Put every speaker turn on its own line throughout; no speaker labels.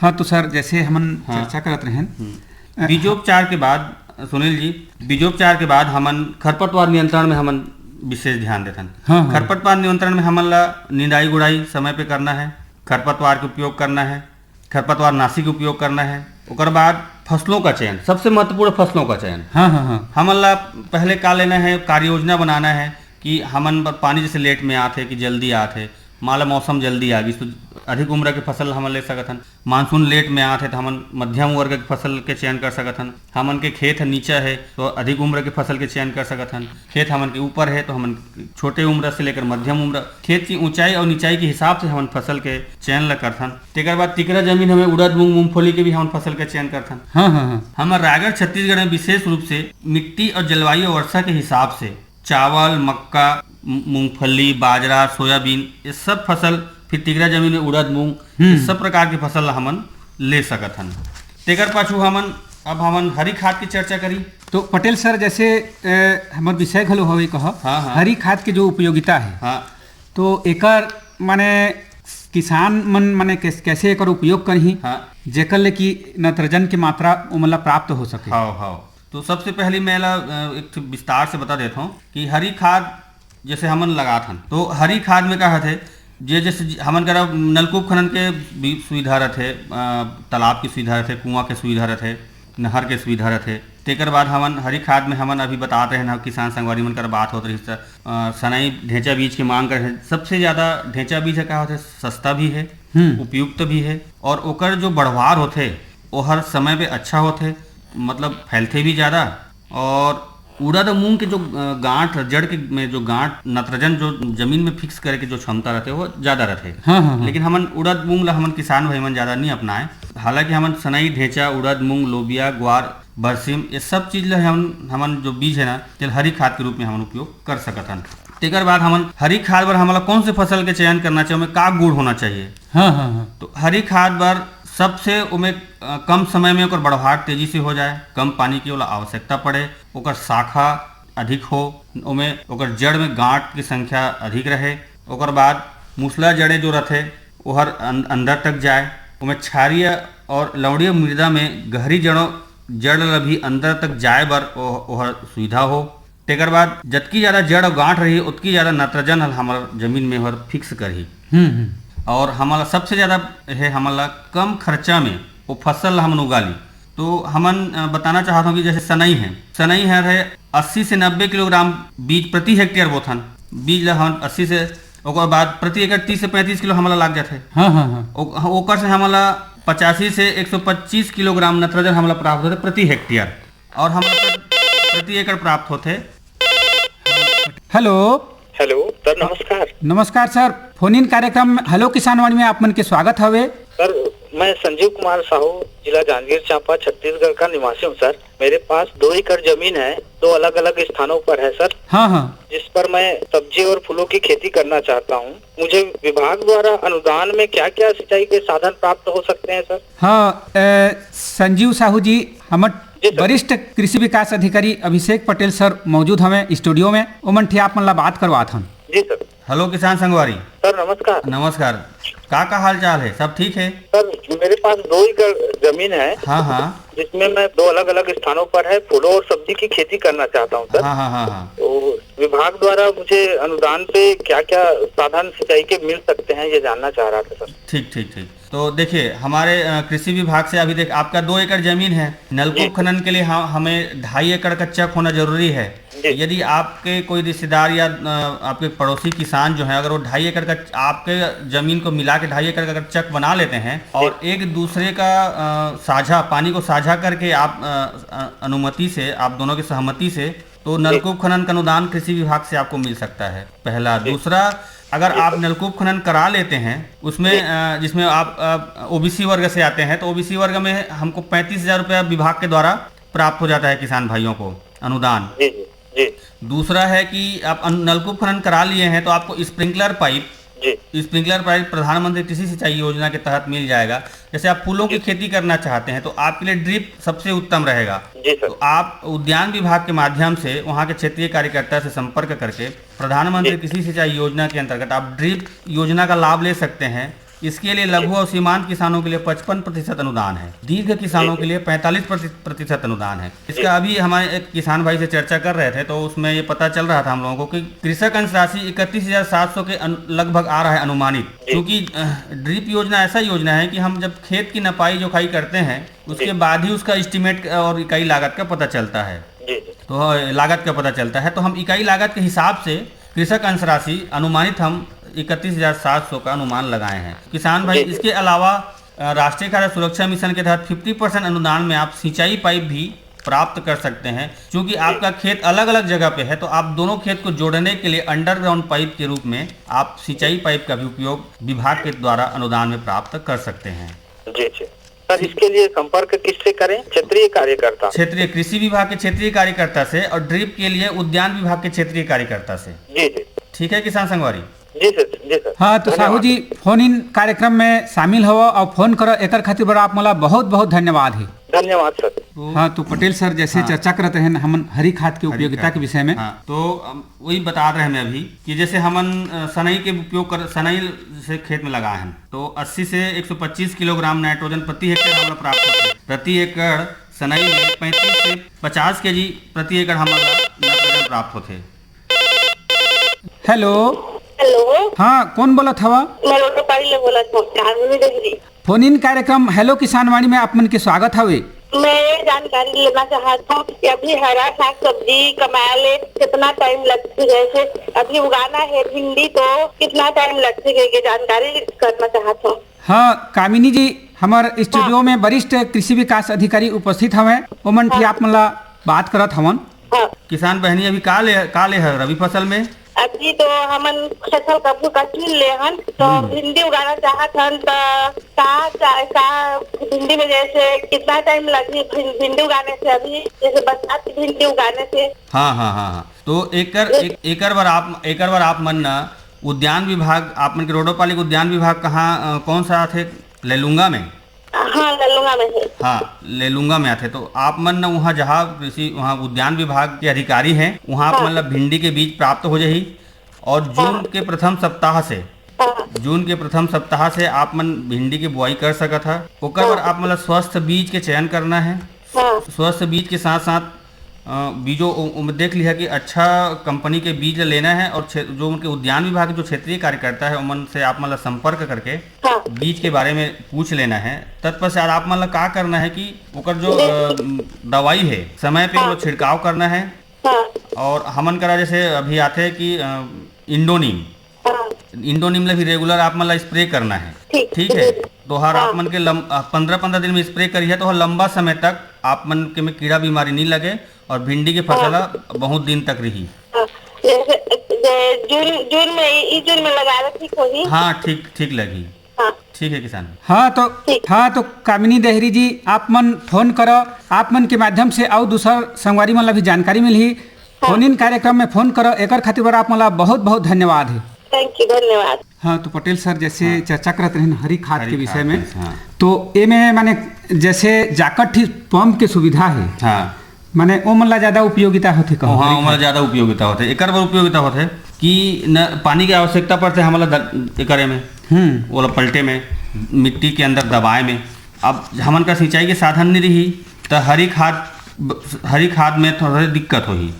हाँ तो सर जैसे हम
हाँ।
चर्चा करत रहें
बीजोपचार के बाद सुनील जी, बीजोपचार के बाद हमन खरपतवार नियंत्रण में हमन विशेष ध्यान देथन।
हाँ, हाँ।
खरपतवार नियंत्रण में हमन ला निंदाई गुड़ाई समय पे करना है, खरपतवार के उपयोग करना है, खरपतवार नाशी के उपयोग करना है। ओकर बाद फसलों का चयन, सबसे महत्वपूर्ण फसलों का चयन।
हाँ हाँ हाँ
हमन ला पहले का लेना है, कार्य योजना बनाना है कि हमन पानी जैसे लेट में आते कि जल्दी आते, मान ला मौसम जल्दी आ गई तो अधिक उम्र के फसल हमन ले सकत हन। मानसून लेट में आते तो हमन मध्यम वर्ग के फसल के चयन कर सकत हन। हमन के खेत नीचा है तो अधिक उम्र के फसल के चयन कर सकत हन। खेत हमन के ऊपर है तो हमन छोटे उम्र से लेकर मध्यम उम्र, खेत की ऊंचाई और नीचाई के हिसाब से हमन फसल के चयन ला करथन। तेकर बाद तिकरा जमीन हमें उड़द मूंग मूंगफली के भी हमन फसल के चयन करथन।
हाँ हाँ हाँ
हमारे रायगढ़ छत्तीसगढ़ में विशेष रूप से मिट्टी और जलवायु और वर्षा के हिसाब से चावल, मक्का, मूंगफली, बाजरा, सोयाबीन, ये सब फसल, फिर तिगरा जमीन में उड़द मूंग, ये सब प्रकार के फसल ला हमन ले सकत हन। तेकर पाछू हमन हरी खाद की चर्चा करी।
तो पटेल सर जैसे हमार विषय घलो हवे कह
हाँ, हाँ।
हरी खाद के जो उपयोगिता है
हाँ,
तो एकर माने किसान मन माने कैसे एकर उपयोग करही
हाँ,
जेकर ले कि नाइट्रोजन की मात्रा ओमन ला प्राप्त हो सके।
हाँ। तो सबसे पहले मैं ला एक ठो विस्तार से बता देता हूँ कि हरी खाद जैसे हमन लगात हन तो हरी खाद में का है जैसे हमन करा नलकूप खनन के भी सुविधा रहते, तालाब की सुविधा रहते, कुआं के सुविधा रहते, नहर के सुविधा रहते। तेकर बाद हमन हरी खाद में हमन अभी बताते हैं ना, किसान संगवारी मन कर बात होत रही सनई ढेंचा बीज की मांग कर सबसे ज्यादा ढेंचा बीज का होते, सस्ता भी है, उपयुक्त भी है और ओकर जो बढ़वार होते वो हर समय पे अच्छा होते, मतलब फैलते भी ज्यादा। और उड़द और मूंग के जो गांठ जड़ के में जो गांठ नाइट्रोजन जो जमीन में फिक्स करे के जो क्षमता रहते वो ज्यादा रहते।
हाँ, हाँ, हाँ।
लेकिन हमन उड़द मूंग ला हमन किसान भाई मन ज्यादा नहीं अपनाए। हालांकि हमन सनई ढेंचा, उड़द मूंग, लोबिया, ग्वार, बरसिम, ये सब चीज ला हमन जो बीज है ना चल हरी खाद के रूप में हमन उपयोग कर सकत हन। तेकर बाद हमन हरी खाद बर हमला कौन से फसल के चयन करना चाहिए, उमें का गुण होना चाहिए।
हाँ हाँ हाँ
तो हरी खाद बर सबसे उमें कम समय में ओकर बढ़वार तेजी से हो जाए, कम पानी की ओला आवश्यकता पड़े, ओकर शाखा अधिक हो, उमें ओकर जड़ में गांठ की संख्या अधिक रहे। ओकर बाद मूसला जड़े जो रहते वो हर अंदर तक जाए, उमें क्षारीय और लवणीय मृदा में गहरी जड़ ला भी अंदर तक जाए बर ओहर सुविधा हो। तेकर बाद जतकी ज्यादा जड़ और गांठ रही उतकी ज्यादा नाइट्रोजन हमार जमीन में ओहर फिक्स करही। और हमारा सबसे ज्यादा है हमारा कम खर्चा में वो फसल हमन उगा ली। तो हमन बताना चाहता हूँ कि जैसे सनई है 80 से 90 किलोग्राम बीज प्रति हेक्टेयर बोथन। बीज ला हम 80 से ओकर बाद प्रति एकड़ 30 से 35 किलो हमारा लाग जाते।
हाँ हाँ हाँ
ओकर से हमारा 85 से 125 किलोग्राम नाइट्रोजन हमारा प्राप्त होते प्रति हेक्टेयर और हमारा प्रति एकड़ प्राप्त होते।
हेलो
सर नमस्कार।
नमस्कार सर, फोन इन कार्यक्रम हेलो किसान वाणी में आप मन के स्वागत हवे।
सर मैं संजीव कुमार साहू, जिला जांजगीर चांपा, छत्तीसगढ़ का निवासी हूँ सर। मेरे पास 2 एकड़ जमीन है, 2 अलग अलग स्थानों पर है सर।
हाँ हाँ
जिस पर मैं सब्जी और फूलों की खेती करना चाहता हूँ। मुझे विभाग द्वारा अनुदान में क्या क्या सिंचाई के साधन प्राप्त हो सकते हैं सर?
हाँ संजीव साहू जी, हम वरिष्ठ कृषि विकास अधिकारी अभिषेक पटेल सर मौजूद हमें स्टूडियो में, ओमन ठे आप मन ला बात करवात हन।
जी सर।
हेलो किसान संगवारी।
सर नमस्कार।
नमस्कार, का हाल चाल है? सब ठीक है
सर? मेरे पास 2 एकड़ जमीन है।
हाँ हाँ
जिसमें मैं 2 अलग अलग स्थानों पर है फूलों और सब्जी की खेती करना चाहता हूँ सर।
हाँ हाँ हाँ हाँ।
तो विभाग द्वारा मुझे अनुदान पे क्या क्या साधन सिंचाई के मिल सकते हैं ये जानना चाह रहा था सर।
ठीक। तो देखिए हमारे कृषि विभाग से अभी देख आपका 2 एकड़ जमीन है, नलकूप खनन के लिए हमें 2.5 एकड़ का चक होना जरूरी है। यदि आपके कोई रिश्तेदार या आपके पड़ोसी किसान जो है अगर वो 2.5 एकड़ का आपके जमीन को मिला के 2.5 एकड़ का अगर चक बना लेते हैं और एक दूसरे का साझा पानी को साझा करके आप अनुमति से, आप दोनों की सहमति से, तो नलकूप खनन का अनुदान कृषि विभाग से आपको मिल सकता है, पहला। दूसरा, अगर आप नलकूप खनन करा लेते हैं उसमें जिसमें आप ओबीसी वर्ग से आते हैं तो ओबीसी वर्ग में हमको 35,000 रुपया विभाग के द्वारा प्राप्त हो जाता है किसान भाइयों को अनुदान। दूसरा है कि आप नलकूप खनन करा लिए हैं तो आपको स्प्रिंकलर पाइप प्रधानमंत्री कृषि सिंचाई योजना के तहत मिल जाएगा। जैसे आप फूलों की खेती करना चाहते हैं तो आपके लिए ड्रिप सबसे उत्तम रहेगा। तो आप उद्यान विभाग के माध्यम से वहाँ के क्षेत्रीय कार्यकर्ता से संपर्क करके प्रधानमंत्री कृषि सिंचाई योजना के अंतर्गत आप ड्रिप योजना का लाभ ले सकते हैं इसके लिए लघु और सीमांत किसानों के लिए 55% अनुदान है, दीर्घ किसानों के लिए 45% अनुदान है। इसका अभी हमारे एक किसान भाई से चर्चा कर रहे थे तो उसमें ये पता चल रहा था हम लोगों को कि कृषक अंश राशि 31,700 के लगभग आ रहा है अनुमानित, क्योंकि ड्रिप योजना ऐसा योजना है कि हम जब खेत की नपाई जोखाई करते हैं उसके बाद ही उसका एस्टीमेट और इकाई लागत का पता चलता है। तो लागत का पता चलता है तो हम इकाई लागत के हिसाब से कृषक अंश राशि अनुमानित हम 31,700 का अनुमान लगाए हैं। किसान भाई इसके अलावा राष्ट्रीय खाद्य सुरक्षा मिशन के तहत 50% अनुदान में आप सिंचाई पाइप भी प्राप्त कर सकते हैं। क्योंकि आपका खेत अलग अलग जगह पे है तो आप दोनों खेत को जोड़ने के लिए अंडरग्राउंड पाइप के रूप में आप सिंचाई पाइप का भी उपयोग विभाग के द्वारा अनुदान में प्राप्त कर सकते हैं।
जी जी सर, इसके लिए संपर्क किससे करें? क्षेत्रीय कार्यकर्ता,
क्षेत्रीय कृषि विभाग के क्षेत्रीय कार्यकर्ता से, और ड्रिप के लिए उद्यान विभाग के क्षेत्रीय कार्यकर्ता से।
जी जी
ठीक है किसान संगवारी।
जी सर, जी सर।
हाँ तो साहू जी फोन इन कार्यक्रम में शामिल हो और फोन करो एकर खातिर बड़ा आप मला बहुत बहुत धन्यवाद है।
धन्यवाद सर।
हाँ तो पटेल सर जैसे चर्चा करते हैं हम हरी खाद की उपयोगिता के विषय में।
हाँ, तो वही बता रहे हैं मैं अभी कि जैसे हमन सनई के उपयोग कर सनई से खेत में लगाए हैं तो 80 से 125 किलोग्राम नाइट्रोजन प्रति हेक्टेयर हमारा प्राप्त होते हैं। प्रति एकड़ सनई में 35 से 50 केजी प्रति एकड़ हमारा नाइट्रोजन प्राप्त होते हैं।
हेलो
हेलो,
हाँ कौन बोला था?
मैं रोटोपाड़ी ले बोला था।
फोन इन कार्यक्रम हेलो किसान वाणी में आप मन के स्वागत हवे।
मैं ये जानकारी लेना चाहता हूँ कि अभी हरा साग सब्जी कमाए कितना टाइम लगती है, जैसे अभी उगाना है भिंडी तो कितना टाइम लगती है, ये जानकारी करना चाहता हूँ।
हाँ कामिनी जी हमारे स्टूडियो में वरिष्ठ कृषि विकास अधिकारी उपस्थित हवे, ओमन ठीक आप मला बात करत हवन।
हाँ,
किसान बहनी अभी का ले है रबी फसल में?
अभी तो हमन फसल कब्बू का चुन ले हन तो भिंडी उगाना चाहत हन तो का भिंडी में जैसे कितना टाइम लगी भिंडी उगाने से, अभी जैसे बरसात की भिंडी उगाने से?
हाँ तो एकर बार आप मन उद्यान विभाग आप मन के रोडोपालिक उद्यान विभाग कहाँ कौन सा आथे? लेलुंगा में।
हाँ लेलुंगा में है।
हाँ लेलुंगा में आते तो आप मन न वहाँ जहाँ कृषि वहाँ उद्यान विभाग के अधिकारी हैं वहाँ आप मतलब भिंडी के बीज प्राप्त हो जाही और जून के प्रथम सप्ताह से आप मन भिंडी की बुआई कर सकत है। ओकर बाद आप मतलब स्वस्थ बीज के चयन करना है। स्वस्थ बीज के साथ साथ बीजों देख लिया कि अच्छा कंपनी के बीज लेना है और जो उनके उद्यान विभाग जो क्षेत्रीय कार्यकर्ता है उन से आप मतलब संपर्क करके बीज के बारे में पूछ लेना है। तत्पश्चात आप मतलब क्या करना है कि ओकर जो दवाई है समय पे वो छिड़काव करना है। और हमन करा जैसे अभी आते है कि इंडोनिम भी रेगुलर आप मतलब स्प्रे करना है। ठीक है तो हर आप मन के 15-15 दिन में स्प्रे करिए तो लंबा समय तक आप मन के में कीड़ा बीमारी नहीं लगे और भिंडी की फसल बहुत दिन तक रही।
जून में लगा ठीक होगी।
हाँ ठीक लगी। ठीक है किसान।
हाँ तो कामिनी देहरी जी आप मन फोन करो, आप मन के माध्यम से और दूसर संगवारी मन भी जानकारी मिली। फोन इन कार्यक्रम में फोन करो एकर खातिर आप मला बहुत बहुत धन्यवाद है।
थैंक यू, धन्यवाद।
हाँ तो पटेल सर जैसे चर्चा करते हैं हरी खाद के विषय में तो ए में माने जैसे जाकर ठीक पंप के सुविधा है माने ओ मन ला ज्यादा उपयोगिता होथे कहूं।
हाँ ओ मन ज्यादा उपयोगिता होथे। एकर बर उपयोगिता होथे कि न पानी की आवश्यकता पड़ते हमला एकरे में ओला पलटे में मिट्टी के अंदर दबाए में। अब हमन का सिंचाई के साधन नहीं रही तो हरी खाद में थोड़ा दिक्कत होगी।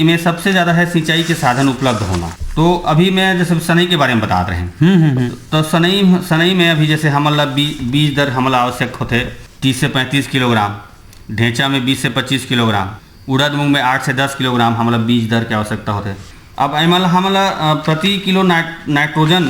में सबसे ज्यादा है सिंचाई के साधन उपलब्ध होना। तो अभी मैं जैसे सनई के बारे में बता रहे हैं तो सनई में अभी जैसे हमला बीज दर हमला आवश्यक होते 30 से 35 किलोग्राम, ढेंचा में 20 से 25 किलोग्राम, उड़द मूंग में 8 से 10 किलोग्राम हमला बीज दर की आवश्यकता होते। अब हमला प्रति किलो नाइट्रोजन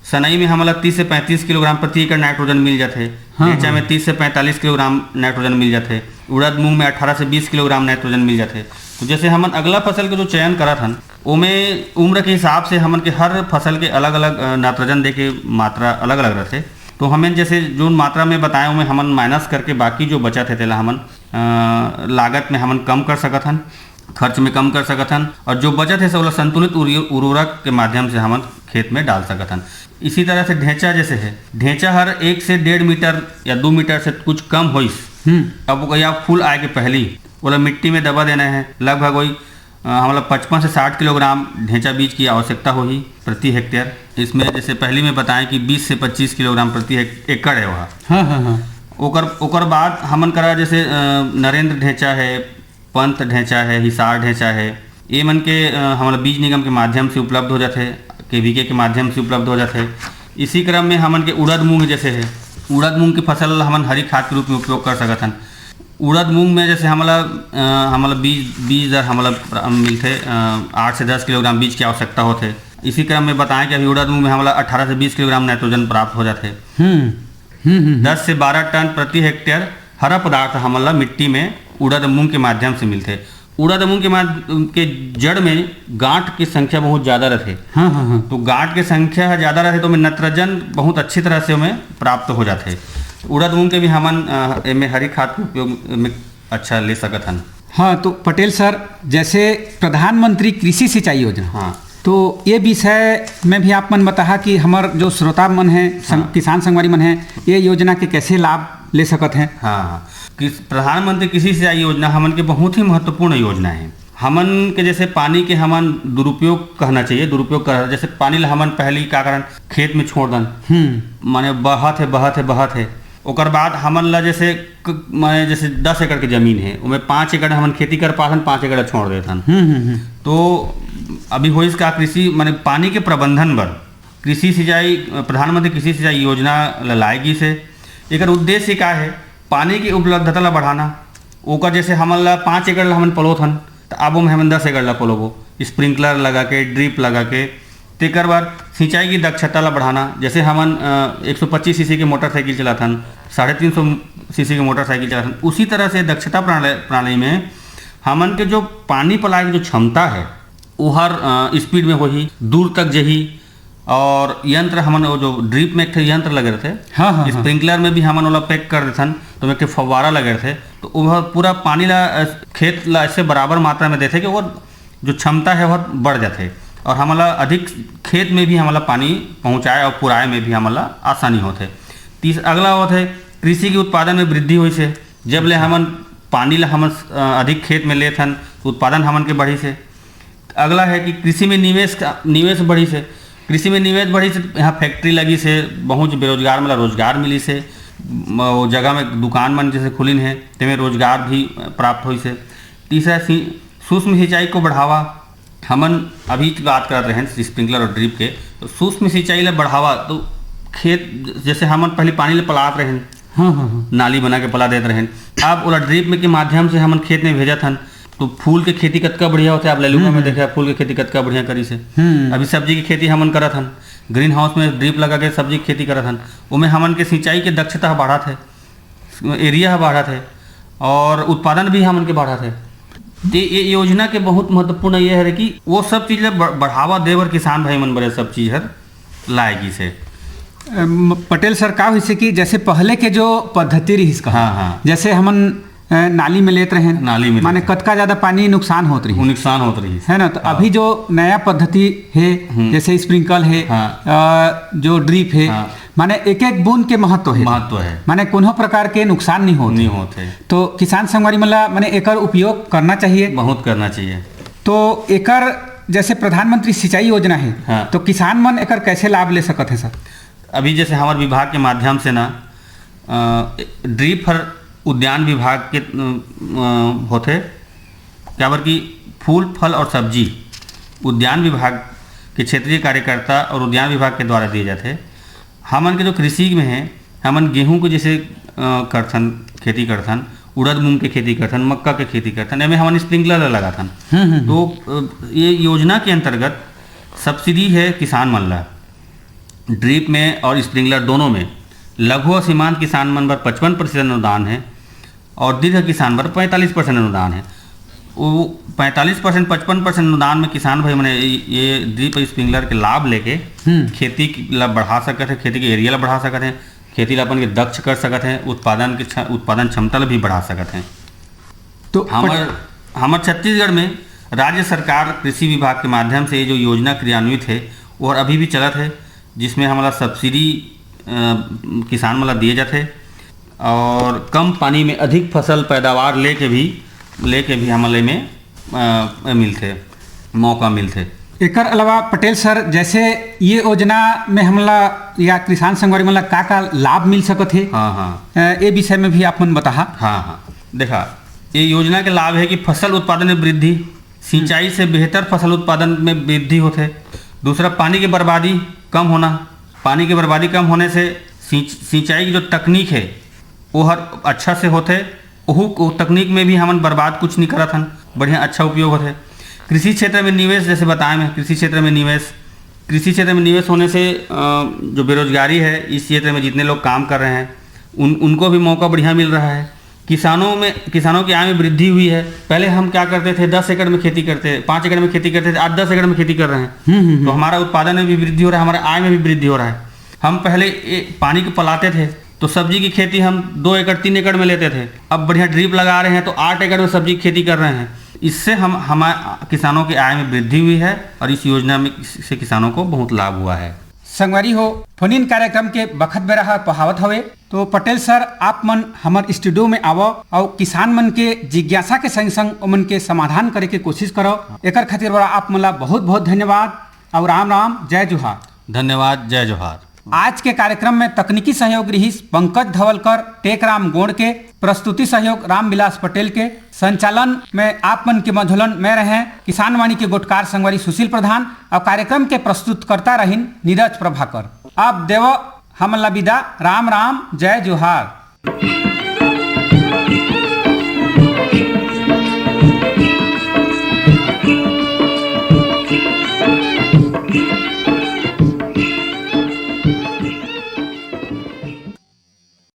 सनई में हमला 30 से 35 किलोग्राम प्रति एकड़ नाइट्रोजन मिल जाते। ढेंचा में 30 से 45 किलोग्राम नाइट्रोजन मिल जाते। उड़द मूंग में 18 से 20 किलोग्राम नाइट्रोजन मिल जाते। तो जैसे हमन अगला फसल के जो चयन करा था उमें उम्र के हिसाब से हमन के हर फसल के अलग अलग नाइट्रोजन दे के मात्रा अलग अलग रहते। तो हमें जैसे जो मात्रा में बताए उमें हमन माइनस करके बाकी जो बचा थे तेला हमन लागत में हमन कम कर सकत हन, खर्च में कम कर सकत हन और जो बचत है सब संतुलित उर्वरक के माध्यम से हमन खेत में डाल सकत हन। इसी तरह से ढेंचा जैसे है, ढेंचा हर 1 से 1.5 मीटर या 2 मीटर से कुछ कम होइस अब या फूल आए के पहली बोला मिट्टी में दबा देना है। लगभग वही हमारा 55 से 60 किलोग्राम ढेंचा बीज की आवश्यकता होगी प्रति हेक्टेयर। इसमें जैसे पहले में बताएं कि 20 से 25 किलोग्राम प्रति एकड़ है वहाँ।
हाँ हाँ हाँ।
ओकर बाद हमन करा जैसे नरेंद्र ढेंचा है, पंत ढेंचा है, हिसार ढेंचा है, ये मन के हमारा बीज निगम के माध्यम से उपलब्ध हो जाते, KVK के माध्यम से उपलब्ध हो जाते। इसी क्रम में हमन के उड़द मूंग जैसे है, उड़द मूंग की फसल हमन हरी खाद के रूप में उपयोग कर सकत हन। उड़द मूंग में जैसे हमारा बीज दर हमारा मिलते 8 से 10 किलोग्राम बीज की आवश्यकता होते। इसी क्रम में बताएं कि अभी उड़द मूंग में हमारा 18 से 20 किलोग्राम नाइट्रोजन प्राप्त हो जाते। 10 से 12 टन प्रति हेक्टेयर हरा पदार्थ हमारा मिट्टी में उड़द मूंग के माध्यम से मिलते। उड़द मूंग के जड़ में गांठ की संख्या बहुत ज़्यादा रहते।
हाँ हाँ हाँ।
तो गांठ की संख्या ज़्यादा रहते तो में नाइट्रोजन बहुत अच्छी तरह से हमें प्राप्त हो जाते। उड़द मूंग के भी हमन में हरी खाद के उपयोग में अच्छा ले सकत हन।
हाँ, तो पटेल सर, जैसे प्रधानमंत्री कृषि सिंचाई योजना,
हाँ,
तो ये विषय में भी आप मन बताहा कि हमार जो श्रोता मन है, किसान संगवारी मन है, ये योजना के कैसे लाभ ले सकत हैं।
हाँ, प्रधानमंत्री कृषि सिंचाई योजना हमन के बहुत ही महत्वपूर्ण योजना है। हमन के जैसे पानी के हमन दुरुपयोग कहना चाहिए, दुरुपयोग कर जैसे पानी ला हमन पहले का कारण खेत में छोड़ दन, माने बहत है। ओकर बाद हमन ला जैसे माने जैसे 10 एकड़ की जमीन है, उनमें 5 एकड़ हमन खेती कर पाथन, 5 एकड़ छोड़ देथन। तो अभी हो इसका कृषि माने पानी के प्रबंधन बर कृषि सिंचाई प्रधानमंत्री कृषि सिंचाई योजना लाएगी से। एक उद्देश्य क्या है, पानी की उपलब्धता ला बढ़ाना। ओकर जैसे हमन ला 5 एकड़ हमन पलोथन, तो अब हम 10 एकड़ ला पलोबो, स्प्रिंकलर लगा के, ड्रिप लगा के। तेकर बाद सिंचाई की दक्षता ला बढ़ाना। जैसे हमन 125 सीसी के मोटरसाइकिल चलाथन, 350 सीसी के मोटरसाइकिल चलाथन, उसी तरह से दक्षता प्रणाली में हमन के जो पानी पलाए की जो क्षमता है वो हर स्पीड में होही, दूर तक जही। और यंत्र हमन वो जो ड्रिप में एक यंत्र लगे रहते,
हाँ,
स्प्रिंकलर में भी हमन वाला पैक कर देथन, तो एक फव्वारा लगे रहते, तो वह पूरा पानी ला खेत ला ऐसे बराबर मात्रा में देते कि वो जो क्षमता है वह बढ़ जाते और हमारा अधिक खेत में भी हमारा पानी पहुँचाए और पुराए में भी हमारा आसानी होते। अगला होता है कृषि के उत्पादन में वृद्धि हुई से। जब ले हमन पानी ला हमन अधिक खेत में लेथन तो उत्पादन हमन के बढ़ी से। अगला है कि कृषि में निवेश बढ़ी से। कृषि में निवेश बढ़ी से यहाँ फैक्ट्री लगी से, बहुत बेरोजगार मतलब रोजगार मिली से, वो जगह में दुकान मन जैसे खुलिन है तेमें रोजगार भी प्राप्त हुई से। तीसरा सूक्ष्म सिंचाई को बढ़ावा। हमन अभी बात कर रहे हैं स्प्रिंकलर और ड्रिप के, तो सूक्ष्म सिंचाई ला बढ़ावा। तो खेत जैसे हमन पहले पानी ले पलात रहे, नाली बना के पला देते रहे, अब ओला ड्रिप में के माध्यम से हमन खेत में भेजत हन। तो फूल के खेती कतका बढ़िया होता है, आप ललुका में देखा फूल के खेती कतका बढ़िया करी से। अभी सब्जी की खेती हमन करत हन, ग्रीन हाउस में ड्रिप लगा के सब्जी की खेती करत हन, उनमें हमन के सिंचाई के दक्षता बढ़त है, एरिया बढ़त है और उत्पादन भी हमन के बढ़त है। तो ये योजना के बहुत महत्वपूर्ण ये है कि वो सब चीज़ बढ़ावा देवर किसान भाई मन बड़े सब चीज़ हर लाएगी से।
पटेल सर, का हुई से कि जैसे पहले के जो पद्धति रही इसका,
हाँ,
जैसे हमन नाली में लेते रहे,
नाली में
माने कतका ज्यादा पानी नुकसान होत रही है ना। तो
हाँ।
अभी जो नया पद्धति है, जैसे स्प्रिंकल है,
हाँ।
जो ड्रिप है,
हाँ।
माने एक एक बूंद के महत्व है, माने कोनो प्रकार के नुकसान नहीं होते। तो किसान संगवारी मला माने एकर उपयोग करना चाहिए,
बहुत करना चाहिए।
तो एकर जैसे प्रधानमंत्री सिंचाई योजना है,
हाँ।
तो किसान मन एकर कैसे लाभ ले सकते हैं सर?
अभी जैसे हमारे विभाग के माध्यम से ना ड्रिप हर उद्यान विभाग के होते, क्या बर कि फूल फल और सब्जी उद्यान विभाग के क्षेत्रीय कार्यकर्ता और उद्यान विभाग के द्वारा दिए जाते। हमन के जो कृषि में है, हमन गेहूं को जैसे करथन, खेती करथन, उड़द मूंग के खेती करथन, मक्का के खेती करथन, एमें हमन स्प्रिंकलर लगाथन। तो ये योजना के अंतर्गत सब्सिडी है किसान मन ला, ड्रिप में और स्प्रिंकलर दोनों में। लघु और सीमांत किसान मन पर 55% अनुदान है और दीर्घ किसान पर 45% अनुदान है। वो 45% 55% अनुदान में किसान भाई मैंने ये ड्रिप और स्प्रिंकलर के लाभ लेके खेती ला बढ़ा सकते हैं, खेती के एरिया ला बढ़ा सकते हैं, खेती ला अपन के दक्ष कर सकते हैं, उत्पादन क्षमता ला भी बढ़ा सकते हैं। तो हमारे छत्तीसगढ़ में राज्य सरकार कृषि विभाग के माध्यम से ये जो योजना क्रियान्वित है और अभी भी चलत है, जिसमें हमारा सब्सिडी किसान मला दिए जाते और कम पानी में अधिक फसल पैदावार लेके भी हमारे में मिलते मौका मिलते।
एकर अलावा पटेल सर, जैसे ये योजना में हमला या किसान संगवारी मन ला का लाभ मिल सकत है,
हाँ हाँ
ये विषय में भी आप मन बताहा।
हाँ हाँ देखा, ये योजना के लाभ है कि फसल उत्पादन में वृद्धि, सिंचाई से बेहतर फसल उत्पादन में वृद्धि होते। दूसरा, पानी की बर्बादी कम होना। पानी की बर्बादी कम होने से सिंचाई की जो तकनीक है वो हर अच्छा से होते। वो तकनीक में भी हम बर्बाद कुछ नहीं करत हन, बढ़िया अच्छा उपयोग होते। कृषि क्षेत्र में निवेश, जैसे बताए मैं, कृषि क्षेत्र में निवेश होने से जो बेरोजगारी है इस क्षेत्र में जितने लोग काम कर रहे हैं उनको भी मौका बढ़िया मिल रहा है। किसानों की आय में वृद्धि हुई है। पहले हम क्या करते थे, 10 एकड़ में खेती करते, 5 एकड़ में खेती करते थे, आज 10 एकड़ में खेती कर रहे हैं। तो हमारा उत्पादन में भी वृद्धि हो रहा है, हमारा आय में भी वृद्धि हो रहा है। हम पहले पानी को पलाते थे तो सब्जी की खेती हम 2 एकड़ 3 एकड़ में लेते थे, अब बढ़िया ड्रिप लगा रहे हैं तो 8 एकड़ में सब्जी की खेती कर रहे हैं। इससे हमारे किसानों की आय में वृद्धि हुई है और इस योजना में से किसानों को बहुत लाभ हुआ है।
संगवारी हो, फोन इन कार्यक्रम के बखत बेरा पहावत हवे, तो पटेल सर आप मन हमार स्टूडियो में आवो और किसान मन के जिज्ञासा के संग संग उमन के समाधान करे के कोशिश करो। एकर खातिर बड़ा आप मन ला बहुत बहुत धन्यवाद और राम राम, जय जोहार।
धन्यवाद, जय जोहार।
आज के कार्यक्रम में तकनीकी सहयोग रही पंकज धवलकर, टेकराम गोड़ के, प्रस्तुति सहयोग रामविलास पटेल के, संचालन में आप मन के मधुलन में रहे किसान वाणी के गोटकार संगवारी सुशील प्रधान और कार्यक्रम के प्रस्तुतकर्ता रहीन नीरज प्रभाकर। अब देव हमला विदा, राम राम, जय जोहार।